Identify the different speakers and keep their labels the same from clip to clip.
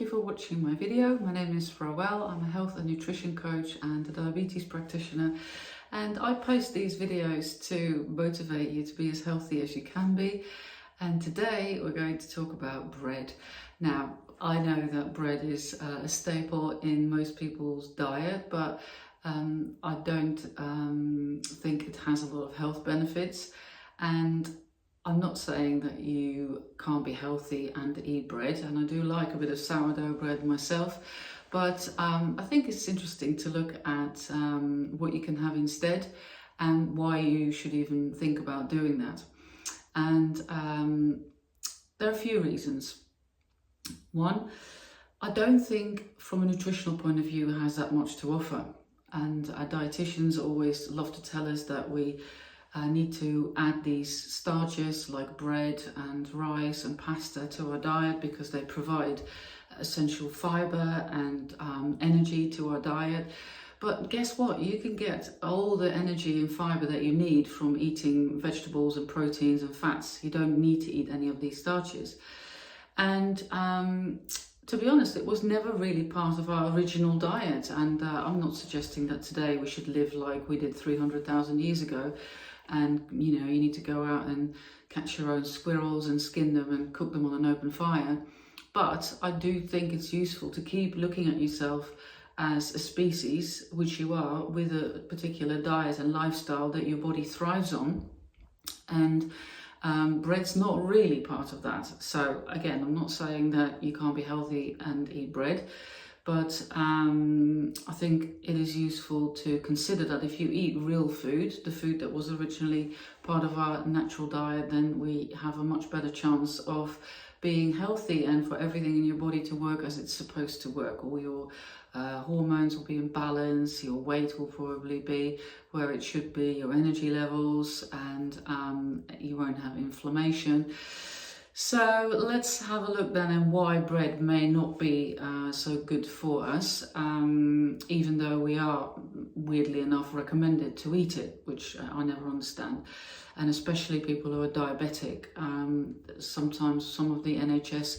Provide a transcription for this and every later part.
Speaker 1: you for watching my video. My name is Farewell. I'm a health and nutrition coach and a diabetes practitioner, and I post these videos to motivate you to be as healthy as you can be. And today we're going to talk about bread. Now, I know that bread is a staple in most people's diet, but I don't think it has a lot of health benefits. And I'm not saying that you can't be healthy and eat bread, and I do like a bit of sourdough bread myself, but I think it's interesting to look at what you can have instead and why you should even think about doing that. And there are a few reasons. One, I don't think from a nutritional point of view it has that much to offer, and our dietitians always love to tell us that we need to add these starches like bread and rice and pasta to our diet because they provide essential fiber and energy to our diet. But guess what? You can get all the energy and fiber that you need from eating vegetables and proteins and fats. You don't need to eat any of these starches. And to be honest, it was never really part of our original diet. And I'm not suggesting that today we should live like we did 300,000 years ago. And you need to go out and catch your own squirrels and skin them and cook them on an open fire. But I do think it's useful to keep looking at yourself as a species, which you are, with a particular diet and lifestyle that your body thrives on. And bread's not really part of that. So again, I'm not saying that you can't be healthy and eat bread, but I think it is useful to consider that if you eat real food, the food that was originally part of our natural diet, then we have a much better chance of being healthy and for everything in your body to work as it's supposed to work. All your hormones will be in balance, your weight will probably be where it should be, your energy levels, and you won't have inflammation. So let's have a look then at why bread may not be so good for us, even though we are, weirdly enough, recommended to eat it, which I never understand. And especially people who are diabetic. Sometimes some of the NHS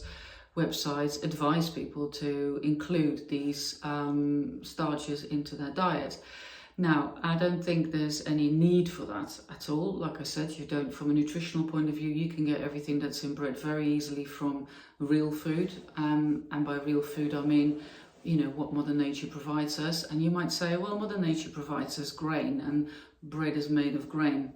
Speaker 1: websites advise people to include these starches into their diet. Now, I don't think there's any need for that at all. Like I said, you don't, from a nutritional point of view, you can get everything that's in bread very easily from real food. And by real food, I mean, what Mother Nature provides us. And you might say, well, Mother Nature provides us grain and bread is made of grain.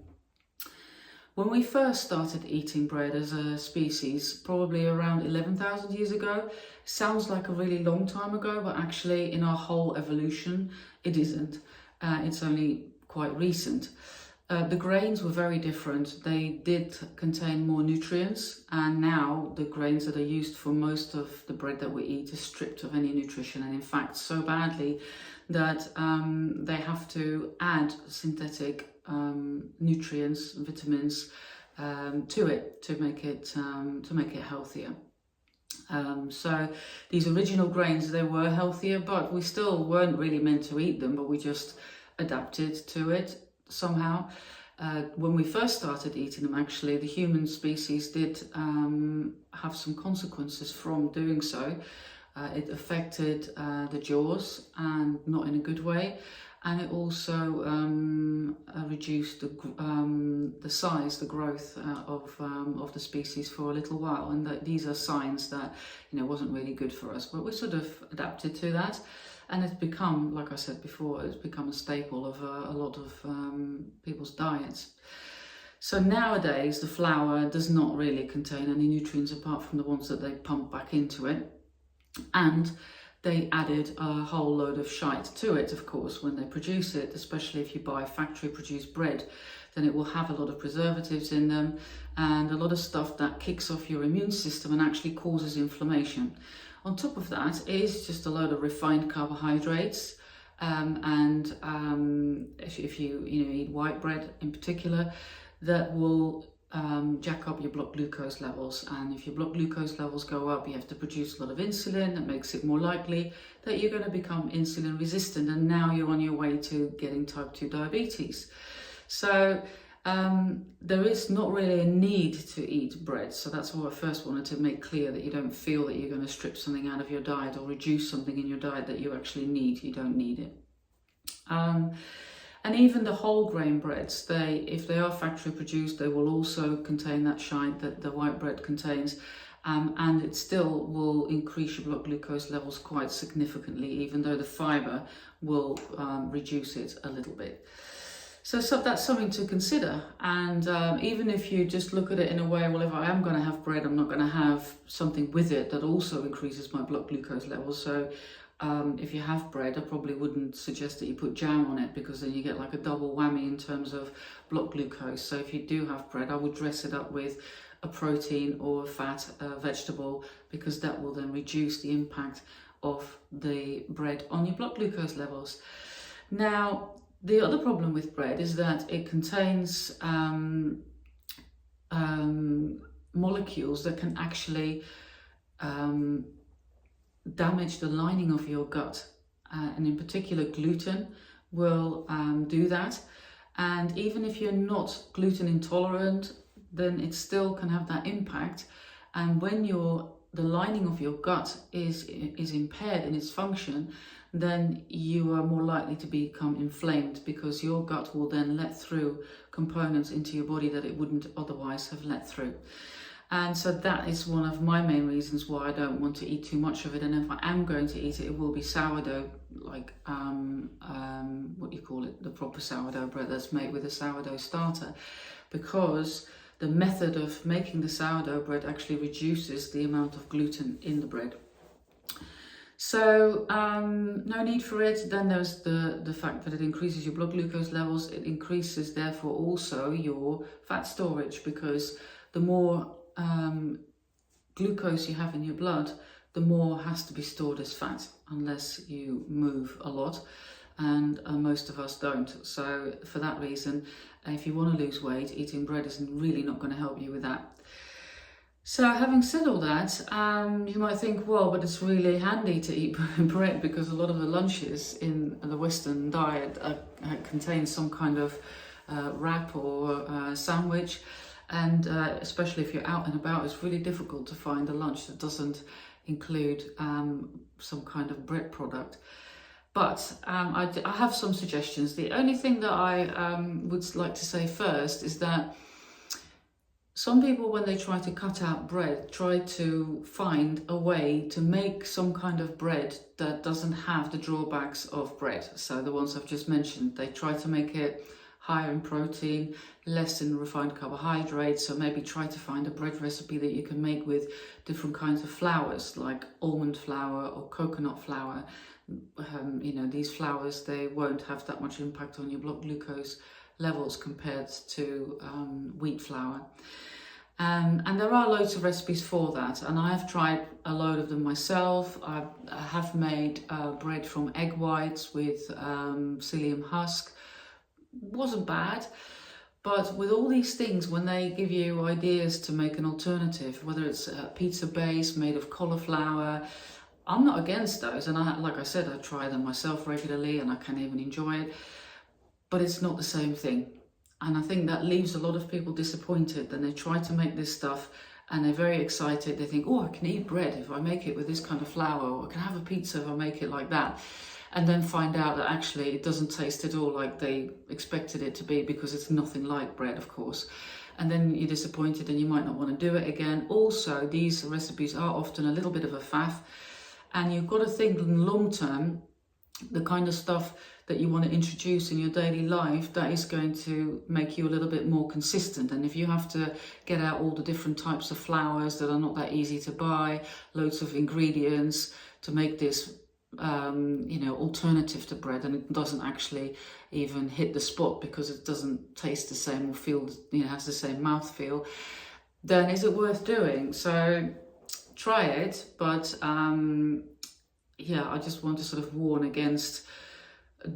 Speaker 1: When we first started eating bread as a species, probably around 11,000 years ago, sounds like a really long time ago, but actually in our whole evolution, it isn't. It's only quite recent. The grains were very different. They did contain more nutrients, and now the grains that are used for most of the bread that we eat are stripped of any nutrition, and in fact so badly that they have to add synthetic nutrients, vitamins to it to make it healthier. So these original grains, they were healthier, but we still weren't really meant to eat them, but we just adapted to it somehow. When we first started eating them, actually, the human species did have some consequences from doing so. It affected the jaws, and not in a good way. And it also reduced the size, the growth of the species for a little while. And these are signs that wasn't really good for us. But we sort of adapted to that, and it's become, like I said before, it's become a staple of a lot of people's diets. So nowadays, the flour does not really contain any nutrients apart from the ones that they pump back into it, and they added a whole load of shite to it, of course, when they produce it, especially if you buy factory-produced bread, then it will have a lot of preservatives in them and a lot of stuff that kicks off your immune system and actually causes inflammation. On top of that is just a load of refined carbohydrates, and if you eat white bread in particular, that will jack up your blood glucose levels, and if your blood glucose levels go up, you have to produce a lot of insulin. That makes it more likely that you're going to become insulin resistant, and now you're on your way to getting type 2 diabetes. So there is not really a need to eat bread. So that's why I first wanted to make clear that you don't feel that you're going to strip something out of your diet or reduce something in your diet that you actually need. You don't need it. And even the whole grain breads, if they are factory produced, they will also contain that shite that the white bread contains. And it still will increase your blood glucose levels quite significantly, even though the fibre will reduce it a little bit. So that's something to consider. And even if you just look at it in a way, well, if I am going to have bread, I'm not going to have something with it that also increases my blood glucose levels. So if you have bread, I probably wouldn't suggest that you put jam on it, because then you get like a double whammy in terms of blood glucose. So if you do have bread, I would dress it up with a protein or a fat, vegetable, because that will then reduce the impact of the bread on your blood glucose levels. Now, the other problem with bread is that it contains molecules that can actually damage the lining of your gut, and in particular gluten will do that. And even if you're not gluten intolerant, then it still can have that impact. And when the lining of your gut is impaired in its function, then you are more likely to become inflamed, because your gut will then let through components into your body that it wouldn't otherwise have let through. And so that is one of my main reasons why I don't want to eat too much of it. And if I am going to eat it, it will be sourdough, like what do you call it, the proper sourdough bread that's made with a sourdough starter, because the method of making the sourdough bread actually reduces the amount of gluten in the bread. So no need for it. Then there's the fact that it increases your blood glucose levels. It increases therefore also your fat storage, because the more glucose you have in your blood, the more has to be stored as fat, unless you move a lot, and most of us don't. So for that reason, if you want to lose weight, eating bread is really not going to help you with that. So having said all that, you might think, well, but it's really handy to eat bread, because a lot of the lunches in the Western diet contain some kind of wrap or sandwich. And especially if you're out and about, it's really difficult to find a lunch that doesn't include some kind of bread product. But I have some suggestions. The only thing that I would like to say first is that some people, when they try to cut out bread, try to find a way to make some kind of bread that doesn't have the drawbacks of bread. So the ones I've just mentioned, they try to make it higher in protein, less in refined carbohydrates. So maybe try to find a bread recipe that you can make with different kinds of flours, like almond flour or coconut flour. These flours, they won't have that much impact on your blood glucose levels compared to wheat flour. And there are loads of recipes for that, and I have tried a load of them myself. I have made bread from egg whites with psyllium husk. Wasn't bad. But with all these things, when they give you ideas to make an alternative, whether it's a pizza base made of cauliflower, I'm not against those. And like I said, I try them myself regularly and I can even enjoy it. But it's not the same thing. And I think that leaves a lot of people disappointed. Then they try to make this stuff and they're very excited. They think, oh, I can eat bread if I make it with this kind of flour, or I can have a pizza if I make it like that. And then find out that actually it doesn't taste at all like they expected it to be, because it's nothing like bread, of course. And then you're disappointed and you might not want to do it again. Also, these recipes are often a little bit of a faff, and you've got to think in the long term, the kind of stuff that you want to introduce in your daily life, that is going to make you a little bit more consistent. And if you have to get out all the different types of flours that are not that easy to buy, loads of ingredients to make this alternative to bread, and it doesn't actually even hit the spot because it doesn't taste the same or feel, has the same mouthfeel, then is it worth doing? So try it, but I just want to sort of warn against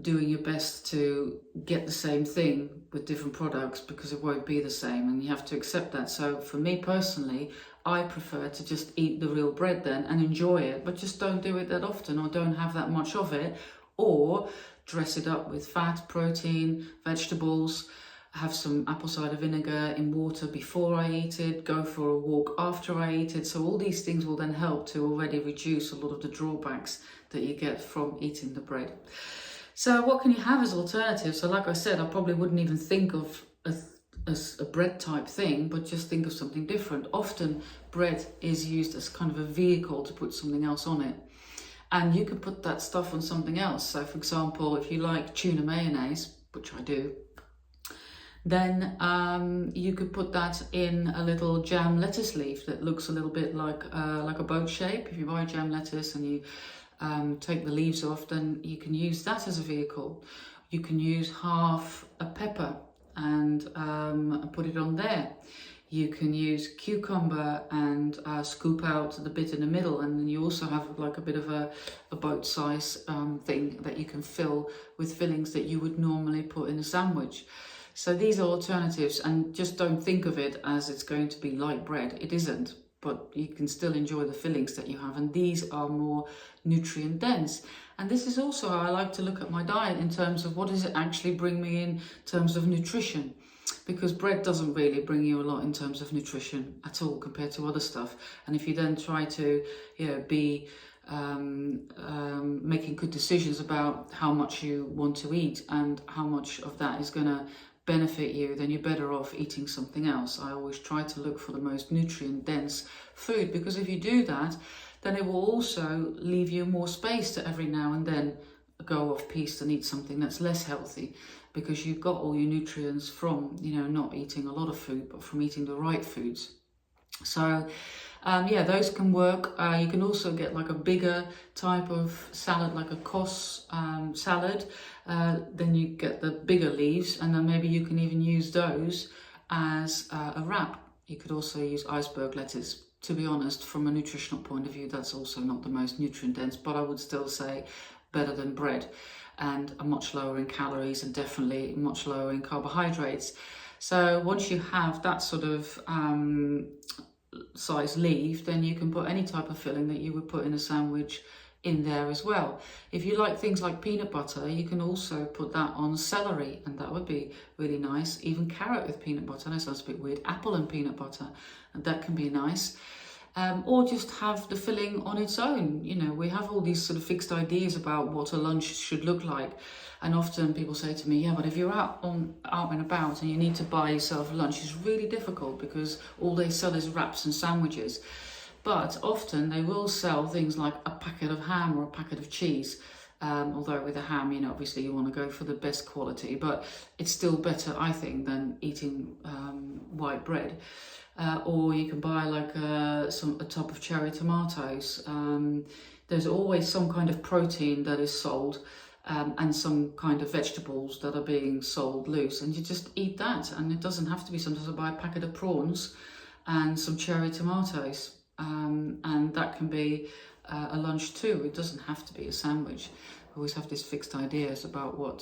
Speaker 1: doing your best to get the same thing with different products, because it won't be the same, and you have to accept that. So for me personally, I prefer to just eat the real bread then and enjoy it, but just don't do it that often, or don't have that much of it, or dress it up with fat, protein, vegetables, have some apple cider vinegar in water before I eat it, go for a walk after I eat it. So all these things will then help to already reduce a lot of the drawbacks that you get from eating the bread. So what can you have as alternatives? So like I said, I probably wouldn't even think of a bread type thing, but just think of something different. Often bread is used as kind of a vehicle to put something else on it. And you could put that stuff on something else. So for example, if you like tuna mayonnaise, which I do, then you could put that in a little jam lettuce leaf that looks a little bit like a boat shape. If you buy jam lettuce and you take the leaves off, then you can use that as a vehicle. You can use half a pepper and put it on there. You can use cucumber and scoop out the bit in the middle, and then you also have like a bit of a boat size thing that you can fill with fillings that you would normally put in a sandwich. So these are alternatives, and just don't think of it as it's going to be like bread. It isn't, but you can still enjoy the fillings that you have, and these are more nutrient dense. And this is also how I like to look at my diet in terms of what does it actually bring me in terms of nutrition. Because bread doesn't really bring you a lot in terms of nutrition at all compared to other stuff. And if you then try to, be making good decisions about how much you want to eat and how much of that is going to benefit you, then you're better off eating something else. I always try to look for the most nutrient dense food, because if you do that, then it will also leave you more space to every now and then go off piste and eat something that's less healthy, because you've got all your nutrients from, not eating a lot of food, but from eating the right foods. So those can work. You can also get like a bigger type of salad, like a Kos salad. Then you get the bigger leaves, and then maybe you can even use those as a wrap. You could also use iceberg lettuce. To be honest, from a nutritional point of view, that's also not the most nutrient dense, but I would still say better than bread, and are much lower in calories and definitely much lower in carbohydrates. So once you have that sort of size leaf, then you can put any type of filling that you would put in a sandwich in there as well. If you like things like peanut butter, you can also put that on celery, and that would be really nice. Even carrot with peanut butter, that sounds a bit weird. Apple and peanut butter, and that can be nice. Or just have the filling on its own. We have all these sort of fixed ideas about what a lunch should look like. And often people say to me, yeah, but if you're out and about and you need to buy yourself lunch, it's really difficult because all they sell is wraps and sandwiches. But often they will sell things like a packet of ham or a packet of cheese. Although with a ham, obviously you want to go for the best quality, but it's still better, I think, than eating white bread. Or you can buy like a tub of cherry tomatoes. There's always some kind of protein that is sold, and some kind of vegetables that are being sold loose, and you just eat that. And it doesn't have to be. Sometimes I buy a packet of prawns and some cherry tomatoes, and that can be a lunch too. It doesn't have to be a sandwich. I always have these fixed ideas about what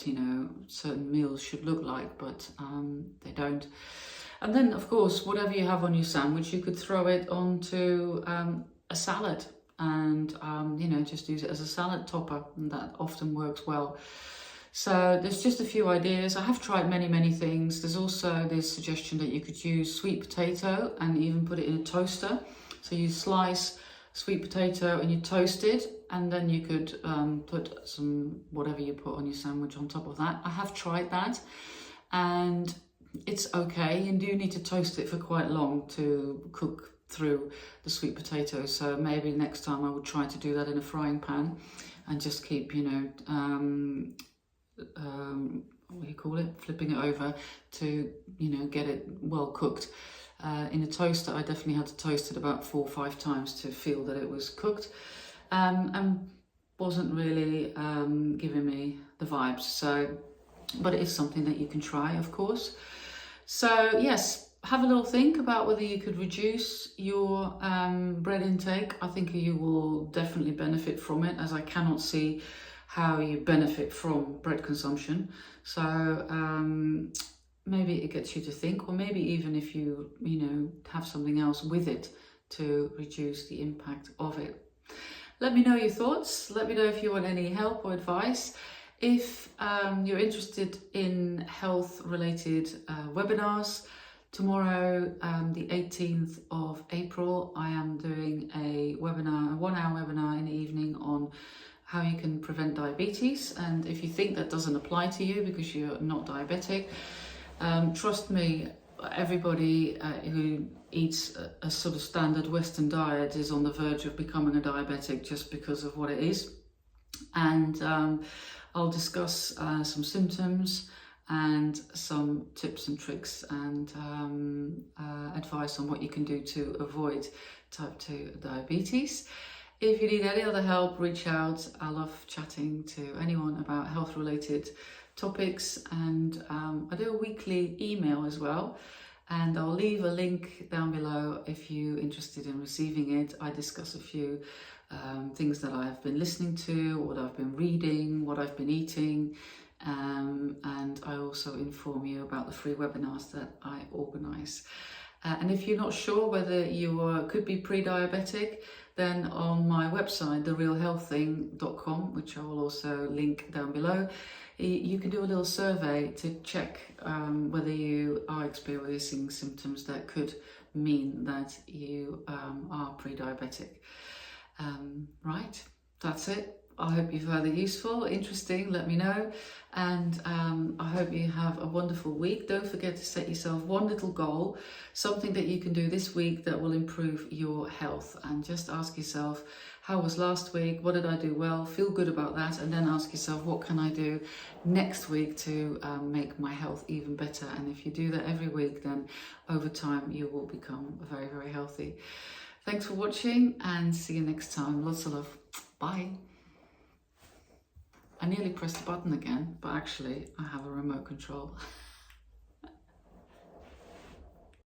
Speaker 1: certain meals should look like, but they don't. And then, of course, whatever you have on your sandwich, you could throw it onto a salad and, just use it as a salad topper. And that often works well. So there's just a few ideas. I have tried many, many things. There's also this suggestion that you could use sweet potato and even put it in a toaster. So you slice sweet potato and you toast it, and then you could put some whatever you put on your sandwich on top of that. I have tried that, and it's okay. You do need to toast it for quite long to cook through the sweet potatoes. So maybe next time I would try to do that in a frying pan and just keep, flipping it over to, get it well cooked. In a toaster, I definitely had to toast it about 4 or 5 times to feel that it was cooked, and wasn't really giving me the vibes. So, but it is something that you can try, of course. So yes, have a little think about whether you could reduce your bread intake. I think you will definitely benefit from it, as I cannot see how you benefit from bread consumption. So maybe it gets you to think, or maybe even if you, have something else with it to reduce the impact of it. Let me know your thoughts. Let me know if you want any help or advice. If you're interested in health related webinars, tomorrow, the 18th of April, I am doing a webinar, a 1-hour webinar in the evening on how you can prevent diabetes. And if you think that doesn't apply to you because you're not diabetic, trust me, everybody who eats a sort of standard Western diet is on the verge of becoming a diabetic just because of what it is. And I'll discuss some symptoms and some tips and tricks and advice on what you can do to avoid type 2 diabetes. If you need any other help, reach out. I love chatting to anyone about health related topics, and I do a weekly email as well, and I'll leave a link down below if you're interested in receiving it. I discuss a few things that I've been listening to, what I've been reading, what I've been eating, and I also inform you about the free webinars that I organise. And if you're not sure whether you could be pre-diabetic, then on my website, therealhealththing.com, which I will also link down below, you can do a little survey to check whether you are experiencing symptoms that could mean that you are pre-diabetic. Right, that's it. I hope you found it useful, interesting, let me know. And I hope you have a wonderful week. Don't forget to set yourself one little goal, something that you can do this week that will improve your health. And just ask yourself, how was last week? What did I do well? Feel good about that. And then ask yourself, what can I do next week to make my health even better? And if you do that every week, then over time you will become very, very healthy. Thanks for watching and see you next time. Lots of love. Bye. I nearly pressed the button again, but actually I have a remote control.